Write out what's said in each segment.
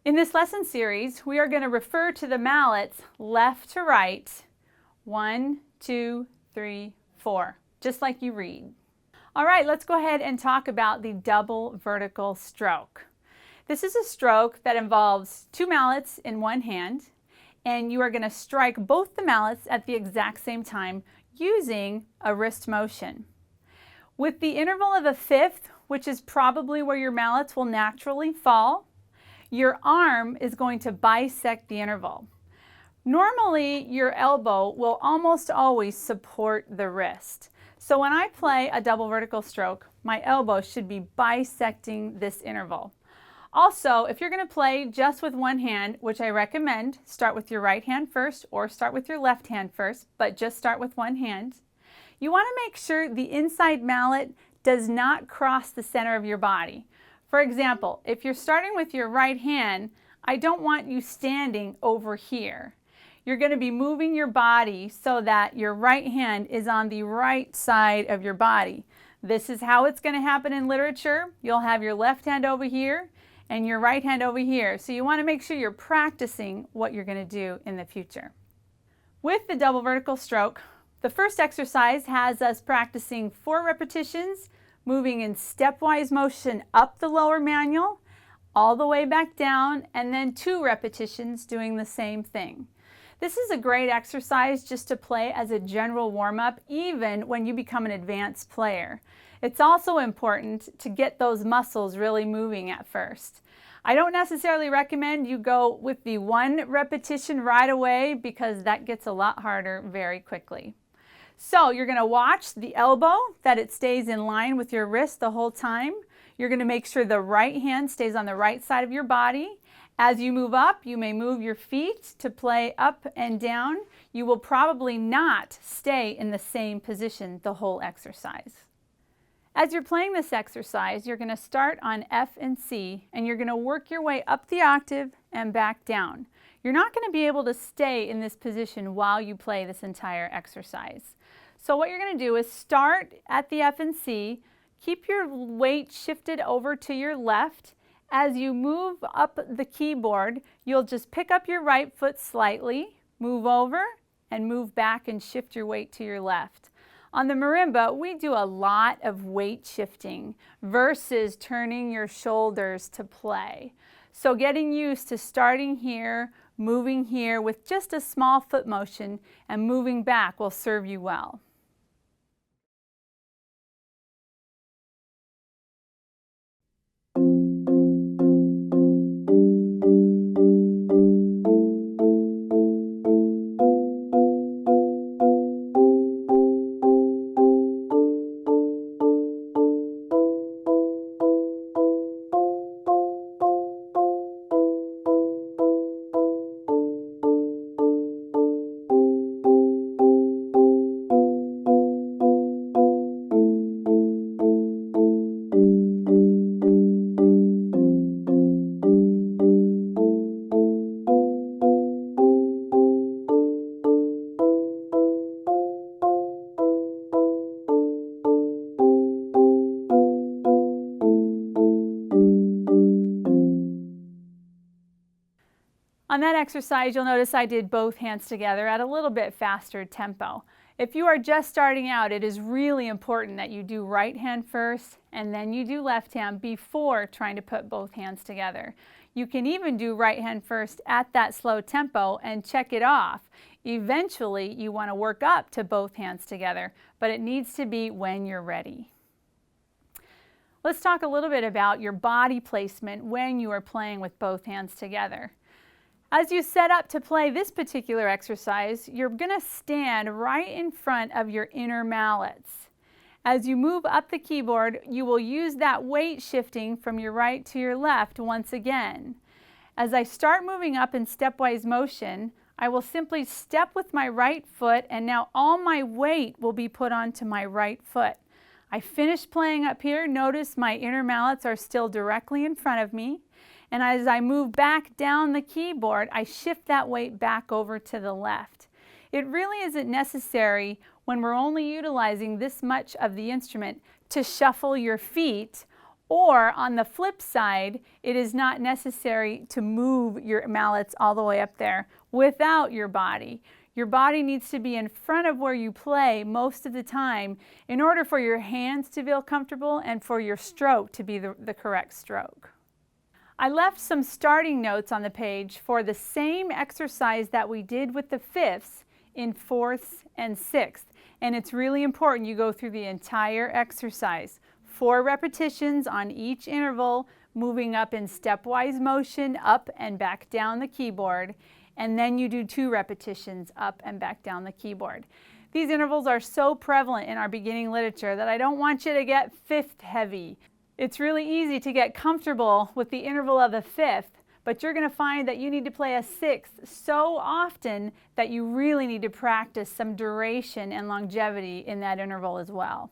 In this lesson series, we are going to refer to the mallets left to right, 1, 2, 3, 4, just like you read. All right, let's go ahead and talk about the double vertical stroke. This is a stroke that involves two mallets in one hand, and you are going to strike both the mallets at the exact same time using a wrist motion. With the interval of a fifth, which is probably where your mallets will naturally fall, your arm is going to bisect the interval. Normally, your elbow will almost always support the wrist. So when I play a double vertical stroke, my elbow should be bisecting this interval. Also, if you're going to play just with one hand, which I recommend, start with your right hand first or start with your left hand first, but just start with one hand. You want to make sure the inside mallet does not cross the center of your body. For example, if you're starting with your right hand, I don't want you standing over here. You're going to be moving your body so that your right hand is on the right side of your body. This is how it's going to happen in literature. You'll have your left hand over here and your right hand over here. So you want to make sure you're practicing what you're going to do in the future. With the double vertical stroke, the first exercise has us practicing 4 repetitions, moving in stepwise motion up the lower manual, all the way back down, and then 2 repetitions doing the same thing. This is a great exercise just to play as a general warm-up, even when you become an advanced player. It's also important to get those muscles really moving at first. I don't necessarily recommend you go with the 1 repetition right away because that gets a lot harder very quickly. So you're going to watch the elbow, that it stays in line with your wrist the whole time. You're going to make sure the right hand stays on the right side of your body. As you move up, you may move your feet to play up and down. You will probably not stay in the same position the whole exercise. As you're playing this exercise, you're going to start on F and C, and you're going to work your way up the octave and back down. You're not going to be able to stay in this position while you play this entire exercise. So what you're going to do is start at the F and C, keep your weight shifted over to your left. As you move up the keyboard, you'll just pick up your right foot slightly, move over, and move back and shift your weight to your left. On the marimba, we do a lot of weight shifting versus turning your shoulders to play. So getting used to starting here, moving here with just a small foot motion, and moving back will serve you well. On that exercise, you'll notice I did both hands together at a little bit faster tempo. If you are just starting out, it is really important that you do right hand first and then you do left hand before trying to put both hands together. You can even do right hand first at that slow tempo and check it off. Eventually, you want to work up to both hands together, but it needs to be when you're ready. Let's talk a little bit about your body placement when you are playing with both hands together. As you set up to play this particular exercise, you're going to stand right in front of your inner mallets. As you move up the keyboard, you will use that weight shifting from your right to your left once again. As I start moving up in stepwise motion, I will simply step with my right foot, and now all my weight will be put onto my right foot. I finish playing up here. Notice my inner mallets are still directly in front of me. And as I move back down the keyboard, I shift that weight back over to the left. It really isn't necessary when we're only utilizing this much of the instrument to shuffle your feet Or on the flip side, it is not necessary to move your mallets all the way up there without your body. Your body needs to be in front of where you play most of the time in order for your hands to feel comfortable and for your stroke to be the correct stroke. I left some starting notes on the page for the same exercise that we did with the fifths in fourths and sixths. And it's really important you go through the entire exercise. 4 repetitions on each interval, moving up in stepwise motion, up and back down the keyboard. And then you do 2 repetitions up and back down the keyboard. These intervals are so prevalent in our beginning literature that I don't want you to get fifth heavy. It's really easy to get comfortable with the interval of a fifth, but you're going to find that you need to play a sixth so often that you really need to practice some duration and longevity in that interval as well.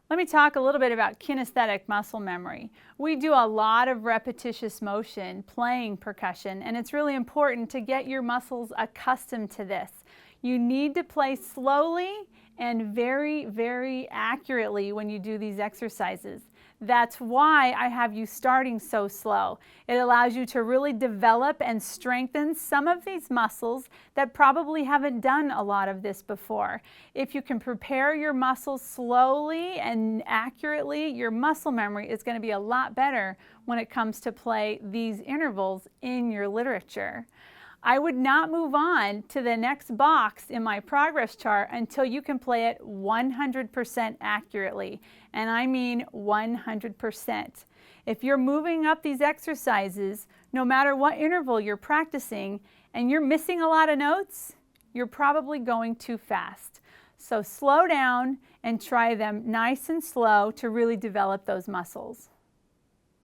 Let me talk a little bit about kinesthetic muscle memory. We do a lot of repetitious motion playing percussion, and it's really important to get your muscles accustomed to this. You need to play slowly and very, very accurately when you do these exercises. That's why I have you starting so slow. It allows you to really develop and strengthen some of these muscles that probably haven't done a lot of this before. If you can prepare your muscles slowly and accurately, your muscle memory is going to be a lot better when it comes to play these intervals in your literature. I would not move on to the next box in my progress chart until you can play it 100% accurately, and I mean 100%. If you're moving up these exercises, no matter what interval you're practicing, and you're missing a lot of notes, you're probably going too fast. So slow down and try them nice and slow to really develop those muscles.